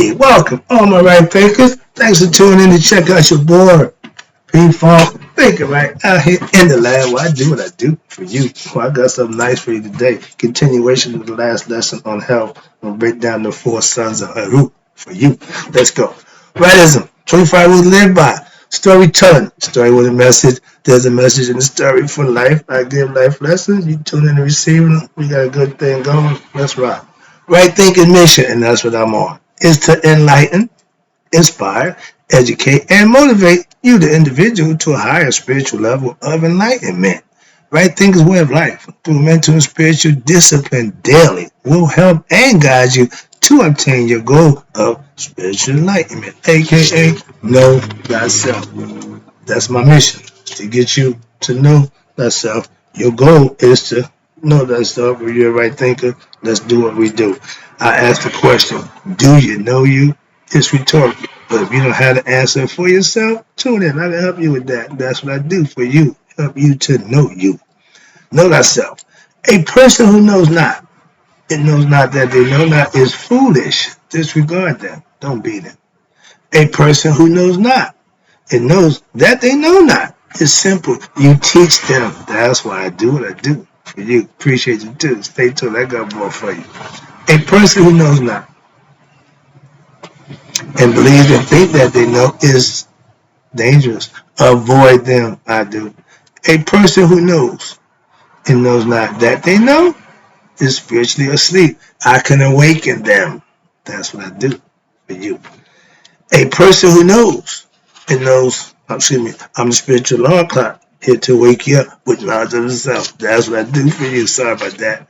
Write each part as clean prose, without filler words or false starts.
Hey, welcome, all my right thinkers. Thanks for tuning in to check out your boy, P-Funk Thinker, right out here in the lab. Well, I do what I do for you. Well, I got something nice for you today. Continuation of the last lesson on health. I'm going to break down the 4 sons of Haru for you. Let's go. Rightism, 25 rules to live by. Storytelling, story with a message. There's a message in the story for life. I give life lessons. You tune in and receive them. We got a good thing going. Let's rock. Right thinking mission, and that's what I'm on, is to enlighten, inspire, educate, and motivate you, the individual, to a higher spiritual level of enlightenment. Right thinking's way of life, through mental and spiritual discipline daily, will help and guide you to obtain your goal of spiritual enlightenment, aka know thyself. That's my mission, to get you to know thyself. Your goal is to know thyself. If you're a right thinker, let's do what we do. I ask the question, do you know you? It's rhetorical. But if you don't have the answer for yourself, tune in. I can help you with that. That's what I do for you. Help you to know you. Know thyself. A person who knows not, and knows not that they know not, is foolish. Disregard them. Don't be them. A person who knows not, and knows that they know not, is simple. You teach them. That's why I do what I do for you. Appreciate you too. Stay tuned. I got more for you. A person who knows not and believes and think that they know is dangerous. Avoid them. I do. A person who knows and knows not that they know is spiritually asleep. I can awaken them. That's what I do for you. A person who knows and knows, I'm the spiritual alarm clock here to wake you up with knowledge of self. That's what I do for you. Sorry about that.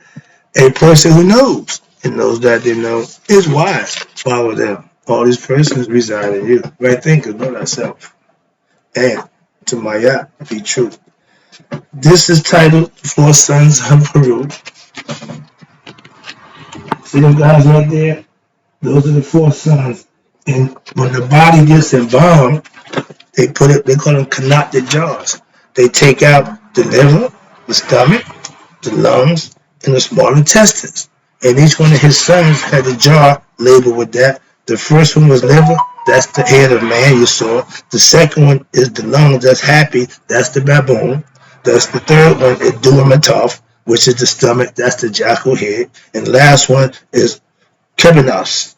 A person who knows and knows that they know is wise. Follow them. All these persons reside in you. Right thinker, know thyself. And to Maya, be true. This is titled 4 Sons of Haru. See them guys right there? Those are the 4 sons. And when the body gets embalmed, they call them connected jars. They take out the liver, the stomach, the lungs, and the small intestines. And each one of his sons had a jar labeled with that. The first one was liver, that's the head of man you saw. The second one is the lungs, that's happy, that's the baboon. That's the third one is duometoph, which is the stomach, that's the jackal head. And the last one is kebenos,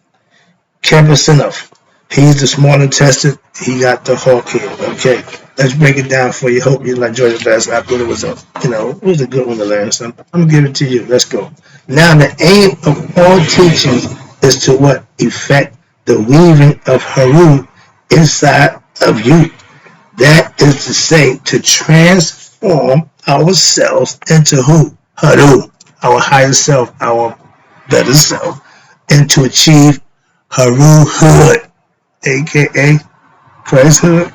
kebesinov. He's the small intestine, he got the hawk head. Okay, let's break it down for you. Hope you enjoyed the class. I thought it was it was a good one to learn. So I'm gonna give it to you. Let's go. Now the aim of all teachings is to what? Effect the weaving of Haru inside of you. That is to say, to transform ourselves into who? Haru, our higher self, our better self, and to achieve Haruhood, aka Christhood.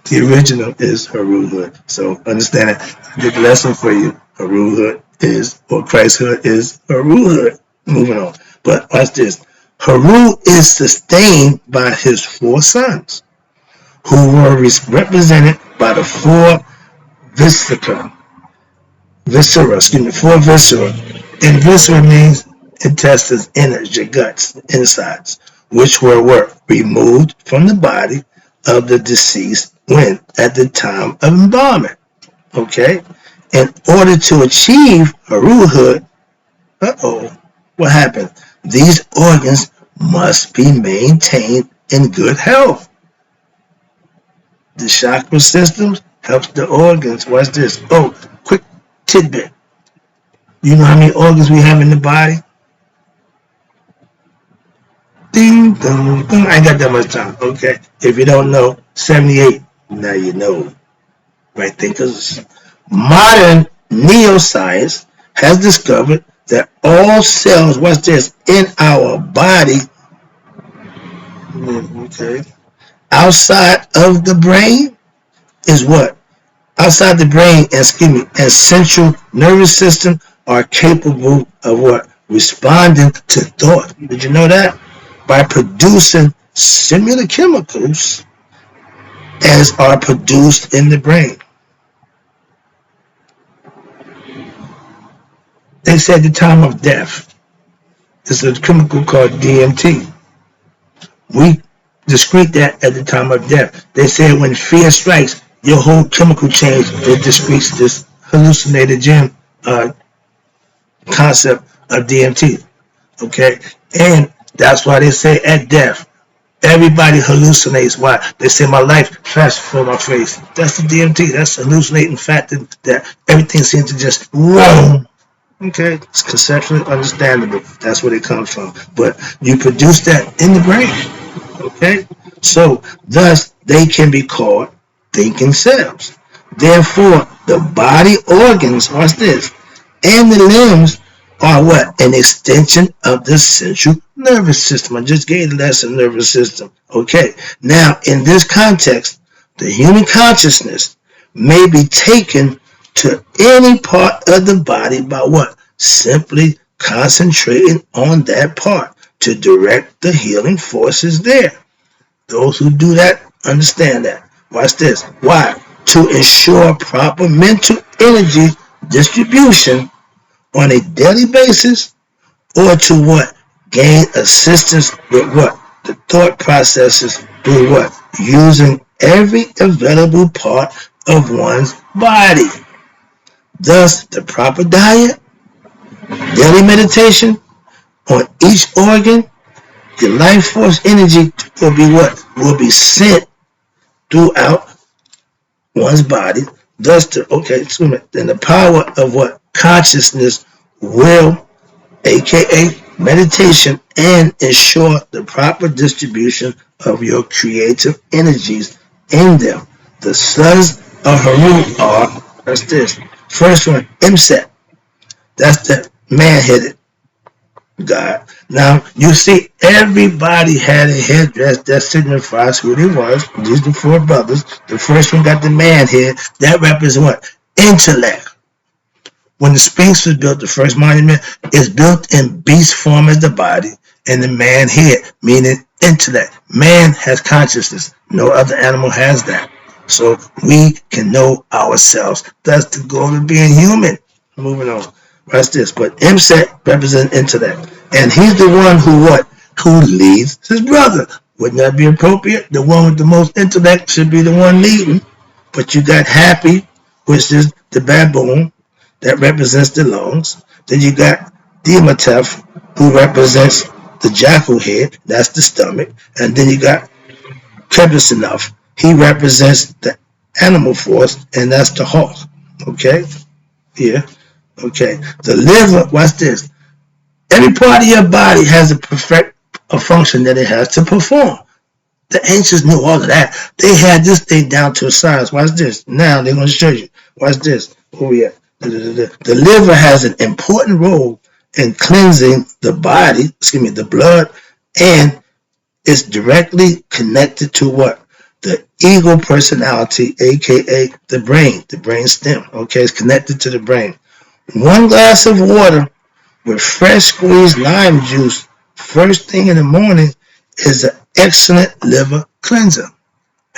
The original is Haruhood. So understand it. I did the lesson for you. Haruhood is, or Christhood is Haruhood. Moving on. But watch this. Haru is sustained by his 4 sons, who were represented by the 4 viscera. 4 viscera. And viscera means intestines, innards, your guts, insides, which were what? Removed from the body of the deceased when at the time of embalming. Okay? In order to achieve Haruhood, what happened? These organs must be maintained in good health. The chakra system helps the organs. Watch this. Oh, quick tidbit. You know how many organs we have in the body? Ding, dong, dong. I ain't got that much time. Okay. If you don't know, 78. Now you know. Right thinkers. Modern neuroscience has discovered that all cells, watch this, in our body, okay, outside of the brain is what? Outside the brain, and central nervous system are capable of what? Responding to thought. Did you know that? By producing similar chemicals as are produced in the brain. They said the time of death is a chemical called DMT. We discrete that at the time of death. They said when fear strikes, your whole chemical change, it discretes this hallucinated gem concept of DMT. Okay? And that's why they say at death, everybody hallucinates. Why? They say my life flashed before my face. That's the DMT. That's hallucinating fact that everything seems to just roam. Okay, it's conceptually understandable. That's where it comes from. But you produce that in the brain. Okay? So, thus, they can be called thinking cells. Therefore, the body organs, watch this, and the limbs are what? An extension of the central nervous system. I just gave the lesson nervous system. Okay. Now, in this context, the human consciousness may be taken to any part of the body by what? Simply concentrating on that part to direct the healing forces there. Those who do that understand that. Watch this. Why? To ensure proper mental energy distribution on a daily basis, or to what? Gain assistance with what? The thought processes through what? Using every available part of one's body. Thus, the proper diet, daily meditation on each organ, the life force energy will be what? Will be sent throughout one's body. Thus, then the power of what? Consciousness will, aka meditation, and ensure the proper distribution of your creative energies in them. The sons of Haru are, that's this. First one, Imset. That's the man-headed God. Now, you see, everybody had a headdress that signifies who they was. These are the four brothers. The first one got the man head. That represents what? Intellect. When the Sphinx was built, the first monument is built in beast form as the body, and the man head, meaning intellect. Man has consciousness. No other animal has that. So we can know ourselves. That's the goal of being human. Moving on. Watch this. But Imset represents intellect. And he's the one who what? Who leads his brother. Wouldn't that be appropriate? The one with the most intellect should be the one leading. But you got Happy, which is the baboon, that represents the lungs. Then you got Dematef, who represents the jackal head. That's the stomach. And then you got Kebisinoff. He represents the animal force, and that's the hawk. Okay? Yeah. Okay. The liver, watch this. Every part of your body has a function that it has to perform. The ancients knew all of that. They had this thing down to a science. Watch this. Now they're going to show you. Watch this. Oh, yeah. The liver has an important role in cleansing the body, the blood, and it's directly connected to what? The ego personality, aka the brain stem. Okay, it's connected to the brain. One glass of water with fresh squeezed lime juice first thing in the morning is an excellent liver cleanser.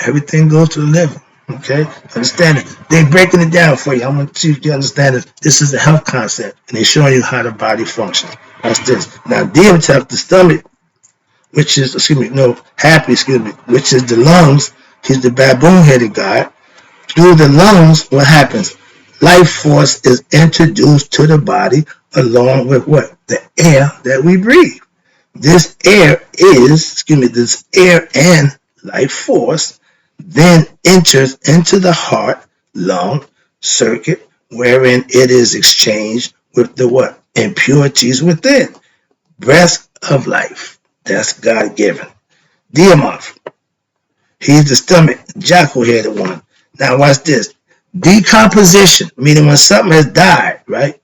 Everything goes to the liver. Okay, understand it. They're breaking it down for you. I want to see if you understand it. This is a health concept, and they're showing you how the body functions. That's this. Now, Dematef, the stomach, which is, Happy, which is the lungs. He's the baboon-headed god. Through the lungs, what happens? Life force is introduced to the body along with what? The air that we breathe. This air and life force then enters into the heart, lung, circuit, wherein it is exchanged with the what? Impurities within. Breath of life. That's God-given. Diamoth. He's the stomach, jackal-headed one. Now watch this. Decomposition, meaning when something has died, right?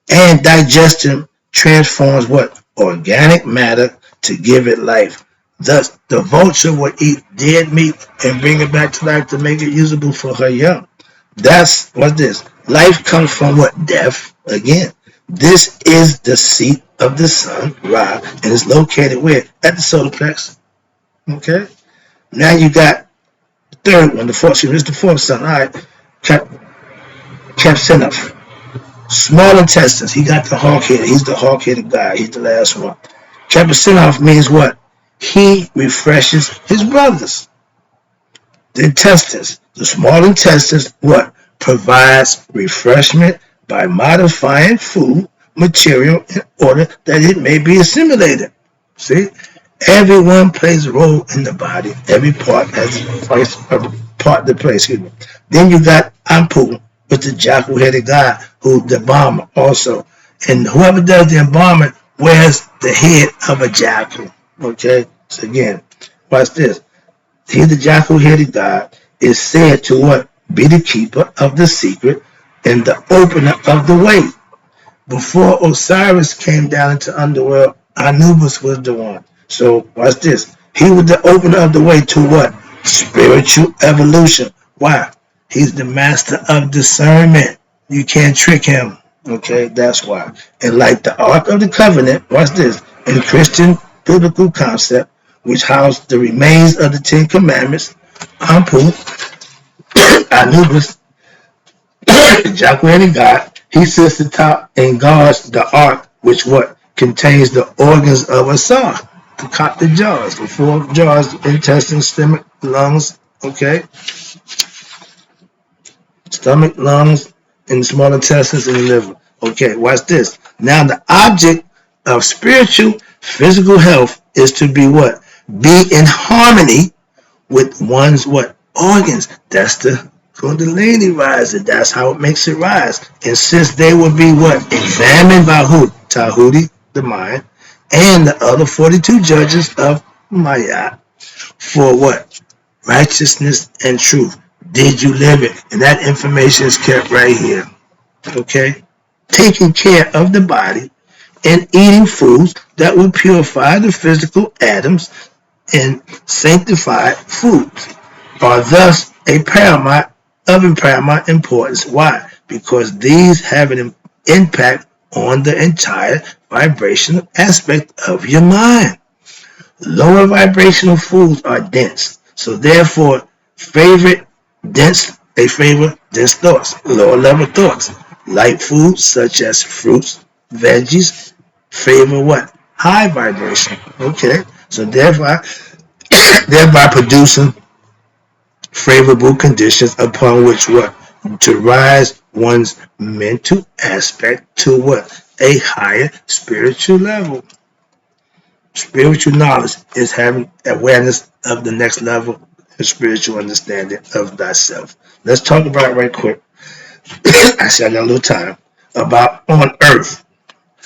And digestion transforms what? Organic matter to give it life. Thus, the vulture will eat dead meat and bring it back to life to make it usable for her young. That's what this. Life comes from what? Death. Again, this is the seat of the sun, Ra, and it's located where? At the solar plexus. Okay? Now you got the third one, the fourth sun. All right. Capsinoff. Small intestines. He got the hawk-headed. He's the hawk-headed guy. He's the last one. Capsinoff means what? He refreshes his brothers. The intestines, the small intestines, what? Provides refreshment by modifying food material in order that it may be assimilated. See? Everyone plays a role in the body. Every part has a part to play. Excuse me. Then you got Ampu, with the jackal-headed guy, who the embalmer also. And whoever does the embalming wears the head of a jackal. Okay? So again, watch this. He, the jackal-headed god, is said to what? Be the keeper of the secret and the opener of the way. Before Osiris came down into the underworld, Anubis was the one. So watch this. He was the opener of the way to what? Spiritual evolution. Why? He's the master of discernment. You can't trick him. Okay, that's why. And like the Ark of the Covenant, watch this. In Christian biblical concept, which housed the remains of the Ten Commandments, Ampu, Anubis, Jackal and God, he sits atop and guards the ark, which what? Contains the organs of a saw. The jars, the four jars, intestines, stomach, lungs, okay? Stomach, lungs, and the small intestines and the liver. Okay, watch this. Now the object of spiritual physical health is to be what? Be in harmony with one's what? Organs. That's the Kundalini rising. That's how it makes it rise. And since they will be what? Examined by who? Tahuti, the mind, and the other 42 judges of Maya for what? Righteousness and truth. Did you live it? And that information is kept right here. Okay? Taking care of the body and eating foods that will purify the physical atoms and sanctified foods are thus a paramount importance. Why? Because these have an impact on the entire vibrational aspect of your mind. Lower vibrational foods are dense, so therefore they favor dense thoughts, lower level thoughts. Light foods such as fruits, veggies favor what? High vibration. Okay, so thereby producing favorable conditions upon which what? To rise one's mental aspect to what? A higher spiritual level. Spiritual knowledge is having awareness of the next level of spiritual understanding of thyself. Let's talk about it right quick. I said I got a little time. About on earth.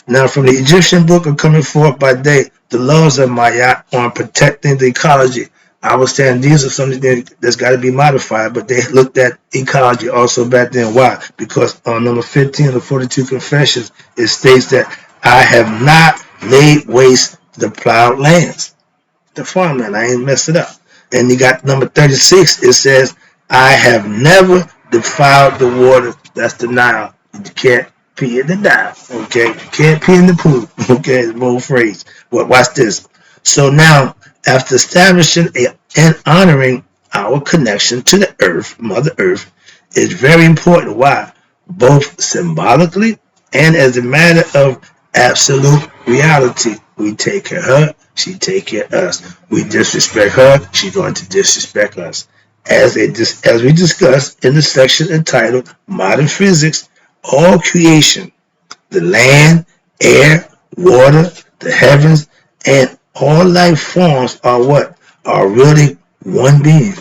Now, from the Egyptian book of Coming Forth by Day, the laws of Maya on protecting the ecology. I was saying these are something that's got to be modified, but they looked at ecology also back then. Why? Because on number 15 of the 42 Confessions, it states that I have not laid waste the plowed lands. The farmland, I ain't messed it up. And you got number 36, it says, I have never defiled the water. That's the Nile. You can't pee in the Nile. Okay? You can't pee in the pool. Okay? The old phrase. Well, watch this. So now, after establishing and honoring our connection to the earth, Mother Earth, is very important. Why? Both symbolically and as a matter of absolute reality. We take care of her, she take care of us. We disrespect her, she's going to disrespect us. As we discussed in the section entitled Modern Physics, all creation, the land, air, water, the heavens, and all life forms are what? Are really one being.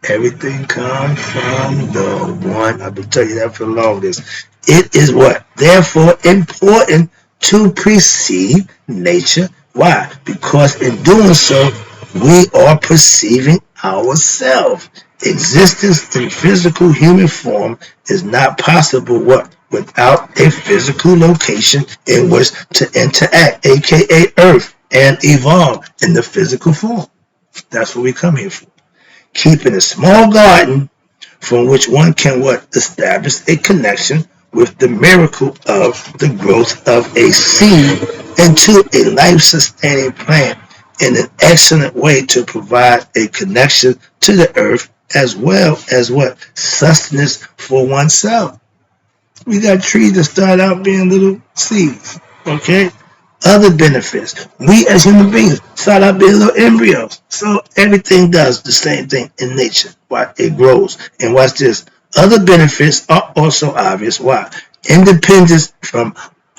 Everything comes from the one. I've been telling you that for the longest. It is what? Therefore important to perceive nature. Why? Because in doing so, we are perceiving ourselves. Existence in physical human form is not possible what? Without a physical location in which to interact, aka Earth, and evolve in the physical form. That's what we come here for. Keeping a small garden from which one can what? Establish a connection with the miracle of the growth of a seed into a life-sustaining plant in an excellent way to provide a connection to the earth as well as what? Sustenance for oneself. We got trees that start out being little seeds, okay? Other benefits. We as human beings start out being little embryos. So everything does the same thing in nature. Why? It grows. And watch this. Other benefits are also obvious. Why? Independence from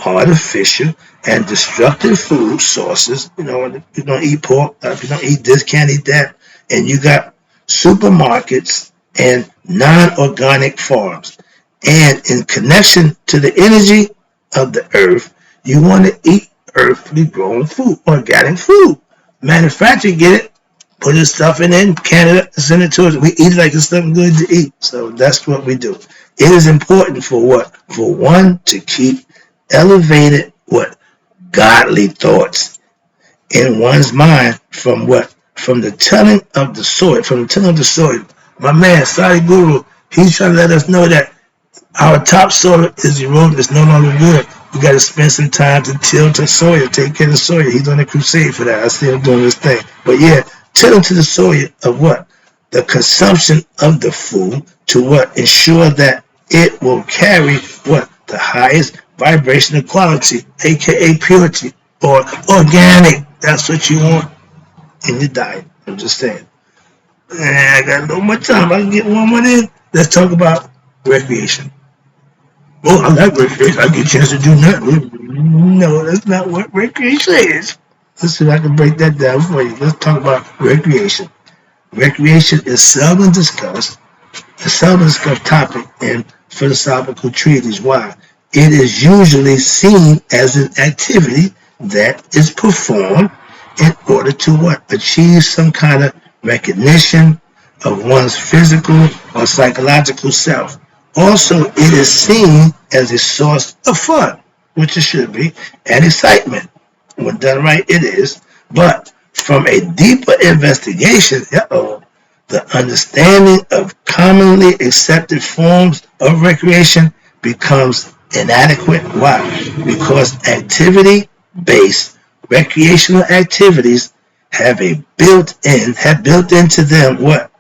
artificial and destructive food sources. You know, if you don't eat pork, if you don't eat this, can't eat that. And you got supermarkets and non-organic farms. And in connection to the energy of the earth, you want to eat earthly grown food, organic food. Manufacturer get it, put this stuff in Canada, send it to us. We eat it like it's something good to eat. So that's what we do. It is important for what? For one to keep elevated what? Godly thoughts in one's mind from what? From the telling of the soil. From the telling of the soil. My man, Sadi Guru, he's trying to let us know that our topsoil is eroding. It's no longer good. We got to spend some time to till the soil, take care of the soil. He's on a crusade for that. I see him doing this thing. But yeah, till to the soil of what? The consumption of the food to what? Ensure that it will carry what? The highest vibrational quality, aka purity or organic. That's what you want in your diet. I'm just saying. I got a little more time. I can get one more in. Let's talk about recreation. Oh, I like recreation. I get a chance to do nothing. No, that's not what recreation is. Let's see if I can break that down for you. Let's talk about recreation. Recreation is a seldom discussed topic in philosophical treatises. Why? It is usually seen as an activity that is performed in order to what? Achieve some kind of recognition of one's physical or psychological self. Also, it is seen as a source of fun, which it should be, and excitement. When done right, it is. But from a deeper investigation, the understanding of commonly accepted forms of recreation becomes inadequate. Why? Because activity-based recreational activities have built into them what?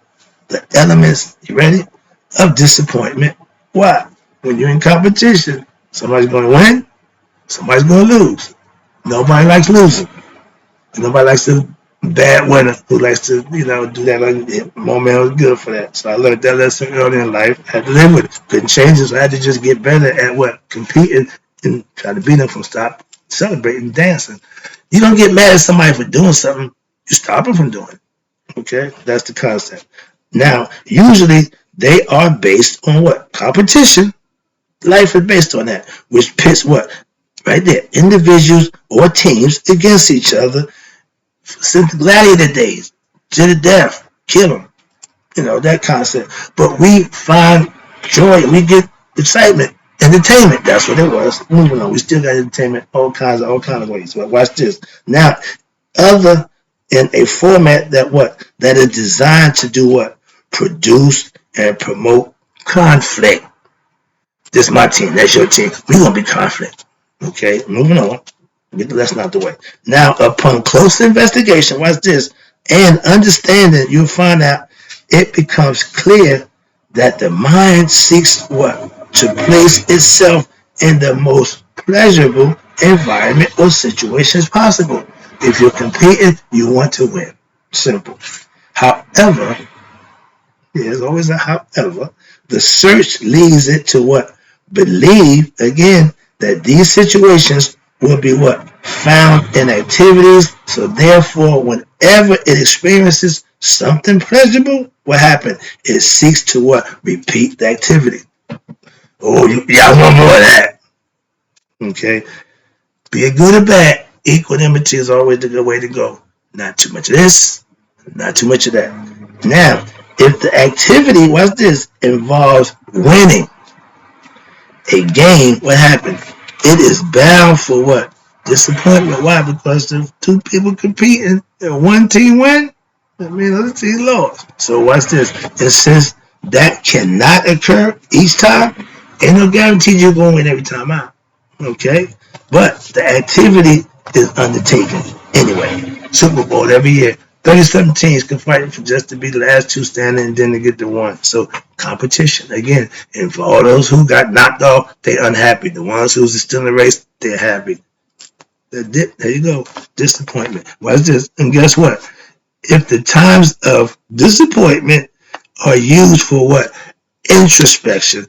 The elements, you ready? Of disappointment. Why? When you're in competition, somebody's going to win, somebody's going to lose. Nobody likes losing. Nobody likes the bad winner who likes to, do that. Like, my man was good for that. So I learned that lesson early in life. I had to live with it. Couldn't change it, so I had to just get better at what? Competing and try to beat them from stop celebrating, dancing. You don't get mad at somebody for doing something. You stop them from doing it. Okay? That's the concept. Now, usually they are based on what? Competition. Life is based on that, which pits what? Right there. Individuals or teams against each other since the gladiator days. To the death. Kill them. That concept. But we find joy. We get excitement. Entertainment. That's what it was. Moving on. We still got entertainment all kinds of ways. But watch this. Now, other in a format that is designed to do what? Produce and promote conflict. This is my team. That's your team. We're going to be conflict. Okay, moving on. Get the lesson out the way. Now, upon close investigation, watch this, and understanding, you'll find out it becomes clear that the mind seeks what? To place itself in the most pleasurable environment or situations possible. If you're competing, you want to win. Simple. However, there's always a however, the search leads it to what? Believe, again, that these situations will be what? Found in activities. So therefore, whenever it experiences something pleasurable, what happens? It seeks to what? Repeat the activity. Oh, y'all want more of that. Okay. Be it good or bad, equanimity is always the good way to go. Not too much of this, not too much of that. Now, if the activity, watch this, involves winning a game, what happens? It is bound for what? Disappointment. Why? Because the two people competing, and one team win, that means the other team lost. So watch this. And since that cannot occur each time, ain't no guarantee you're going to win every time out. Okay? But the activity is undertaken anyway. Super Bowl every year. 37 teams can fight for just to be the last two standing and then to get the one. So competition again. And for all those who got knocked off, they unhappy. The ones who's still in the race, they're happy. There you go. Disappointment. Watch this. And guess what? If the times of disappointment are used for what? Introspection.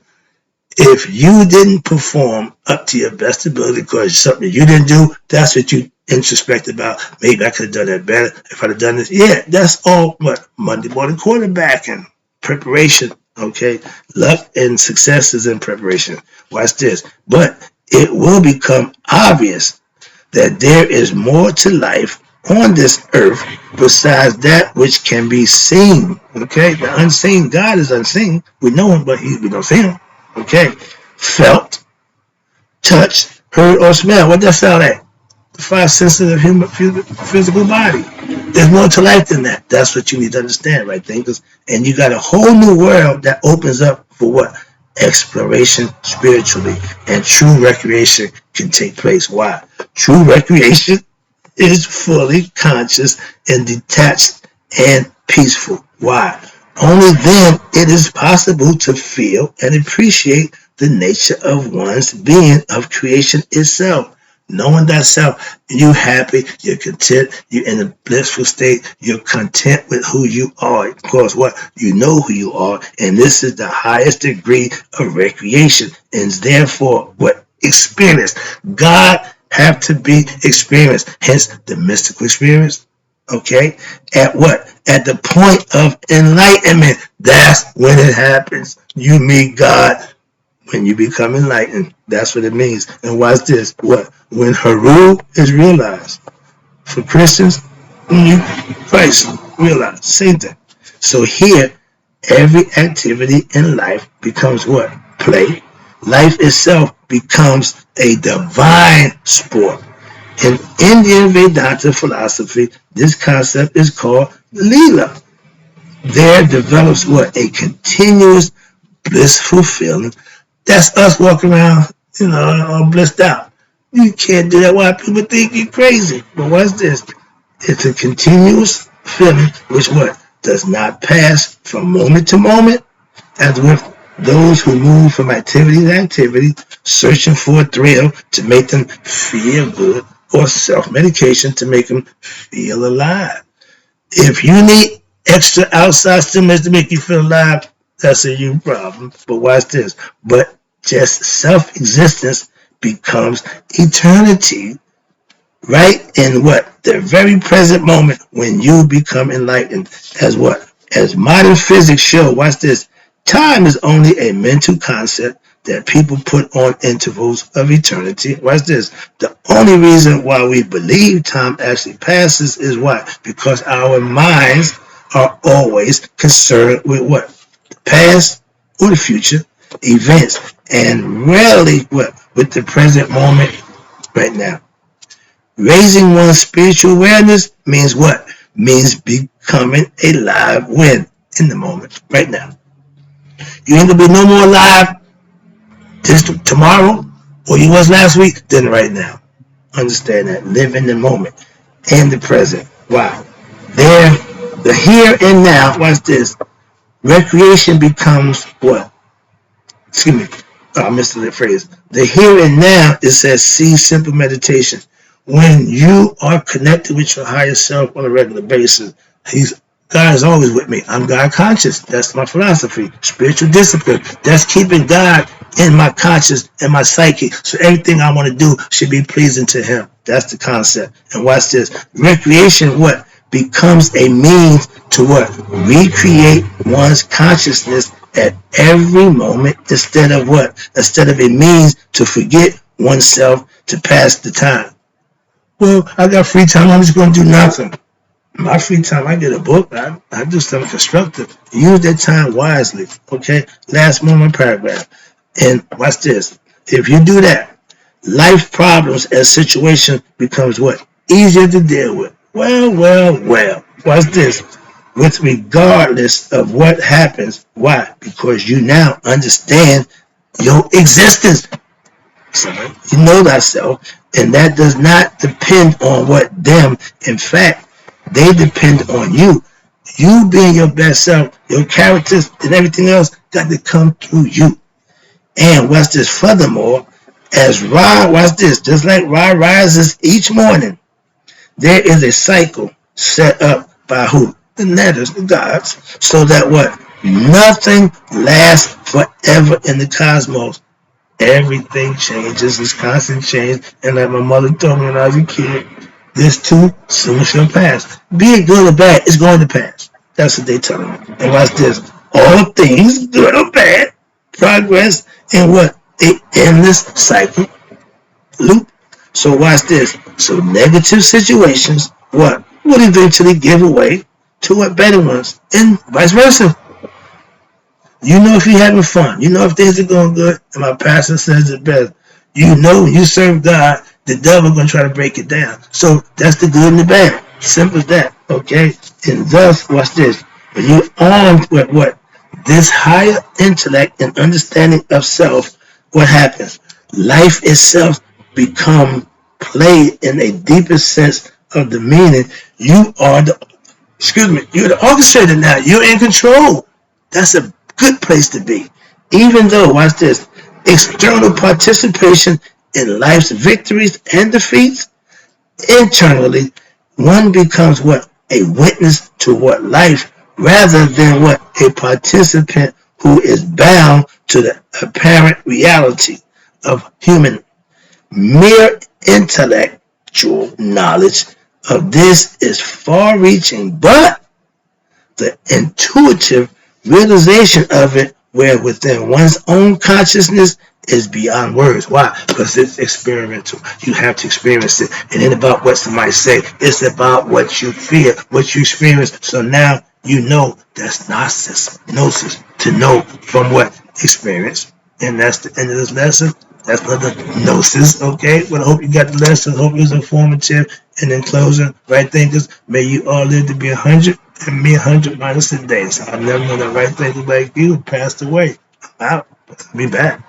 If you didn't perform up to your best ability because something you didn't do, that's what you introspect about. Maybe I could have done that better if I'd have done this. Yeah, that's all what Monday morning quarterbacking, preparation. Okay, luck and success is in preparation. Watch this. But it will become obvious that there is more to life on this earth besides that which can be seen. Okay, the unseen God is unseen. We know him, but we don't see him. Okay, felt, touched, heard, or smelled. What that sound like? The five senses of human physical body. There's more to life than that. That's what you need to understand, right, thinkers? And you got a whole new world that opens up for what? Exploration spiritually. And true recreation can take place. Why? True recreation is fully conscious and detached and peaceful. Why? Only then it is possible to feel and appreciate the nature of one's being, of creation itself. Knowing thyself, you're happy, you're content, you're in a blissful state, you're content with who you are. Of course, what? You know who you are, and this is the highest degree of recreation, and therefore, what? Experience. God have to be experienced, hence the mystical experience. Okay? At what? At the point of enlightenment. That's when it happens. You meet God when you become enlightened. That's what it means. And watch this. What? When Haru is realized. For Christians, Christ realized. Same thing. So here, every activity in life becomes what? Play. Life itself becomes a divine sport. In Indian Vedanta philosophy, this concept is called Leela. There develops what? A continuous blissful feeling. That's us walking around, all blissed out. You can't do that. Why? People think you're crazy. But what's this? It's a continuous feeling which what? Does not pass from moment to moment, as with those who move from activity to activity, searching for a thrill to make them feel good, or self-medication to make them feel alive. If you need extra outside stimulus to make you feel alive, that's a you problem. But watch this. But just self-existence becomes eternity, right in what? The very present moment when you become enlightened. As what? As modern physics show, watch this. Time is only a mental concept that people put on intervals of eternity. Watch this. The only reason why we believe time actually passes is why? Because our minds are always concerned with what? The past or the future events, and rarely what? With the present moment right now. Raising one's spiritual awareness means what? Means becoming alive when? In the moment, right now. You ain't gonna be no more alive just tomorrow or you was last week than right now. Understand that. Live in the moment and the present. Wow. There, the here and now, watch this. Recreation becomes what? Excuse me. I missed the phrase. The here and now, it says see simple meditation. When you are connected with your higher self on a regular basis, God is always with me. I'm God conscious. That's my philosophy. Spiritual discipline. That's keeping God in my conscious and my psyche. So everything I want to do should be pleasing to him. That's the concept. And watch this. Recreation, what? Becomes a means to what? Recreate one's consciousness at every moment instead of what? Instead of a means to forget oneself to pass the time. Well, I got free time. I'm just going to do nothing. My free time, I get a book. I do something constructive. Use that time wisely. Okay? Last moment paragraph. And watch this. If you do that, life problems and situation becomes what? Easier to deal with. Well. Watch this. With regardless of what happens. Why? Because you now understand your existence. So you know thyself. And that does not depend on what them. In fact, they depend on you. You being your best self, your characters and everything else got to come through you. And what's this? Furthermore, As Ra, watch this, just like Ra rises each morning, there is a cycle set up by who? The netters, the gods, so that what? Nothing lasts forever in the cosmos. Everything changes, it's constant change, and like my mother told me when I was a kid, this too soon shall pass. Be it good or bad, it's going to pass. That's what they tell me. And watch this. All things, good or bad, progress in what? A endless cycle loop. So watch this. So negative situations, what? Will eventually give way to what better ones, and vice versa. You know if you're having fun. You know if things are going good. And my pastor says it best. You know when you serve God, the devil going to try to break it down. So that's the good and the bad. Simple as that. Okay? And thus, watch this. When you're armed with what? This higher intellect and understanding of self, what happens? Life itself become played in a deeper sense of the meaning. You are the, you're the orchestrator now. You're in control. That's a good place to be. Even though, watch this, external participation in life's victories and defeats, internally, one becomes what? A witness to what life rather than what? A participant who is bound to the apparent reality of human. Mere intellectual knowledge of this is far reaching, but the intuitive realization of it where within one's own consciousness is beyond words. Why? Because it's experimental. You have to experience it. It ain't about what somebody say. It's about what you feel, what you experience. So now you know that's gnosis. To know from what? Experience. And that's the end of this lesson. That's another gnosis, okay? Well, I hope you got the lesson. I hope it was informative. And in closing, right thinkers, may you all live to be 100 and me 100 minus a day. So I've never known the right thinker like you passed away. I'm out. Be back.